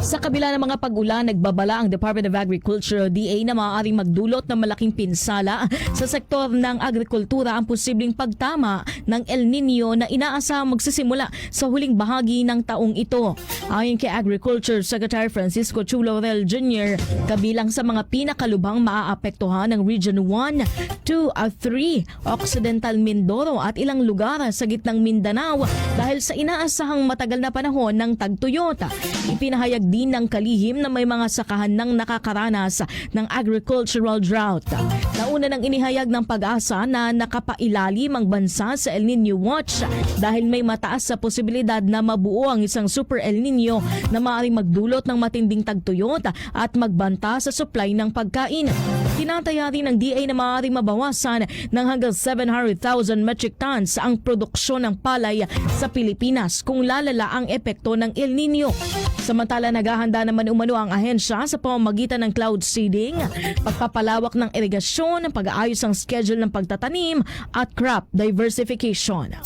Sa kabila ng mga pag-ulan, nagbabala ang Department of Agriculture o DA na maaaring magdulot ng malaking pinsala sa sektor ng agrikultura ang posibleng pagtama ng El Nino na inaasahang magsisimula sa huling bahagi ng taong ito. Ayon kay Agriculture Secretary Francisco Chu Laurel Jr., kabilang sa mga pinakalubhang maaapektuhan ng Region 1, 2 at 3, Occidental Mindoro at ilang lugar sa gitnang Mindanao dahil sa inaasahang matagal na panahon ng tagtuyot. Ipinahayag din ng kalihim na may mga sakahan nang nakakaranas ng agricultural drought. Nauna nang inihayag ng Pag-asa na nakapailalim ang bansa sa El Nino Watch dahil may mataas sa posibilidad na mabuo ang isang Super El Nino na maaaring magdulot ng matinding tagtuyot at magbanta sa supply ng pagkain. Tinataya rin ng DA na maaaring mabawasan ng hanggang 700,000 metric tons ang produksyon ng palay sa Pilipinas kung lalala ang epekto ng El Nino. Samantala, naghahanda naman umano ang ahensya sa pamamagitan ng cloud seeding, pagpapalawak ng irigasyon, pag-aayos ng schedule ng pagtatanim at crop diversification.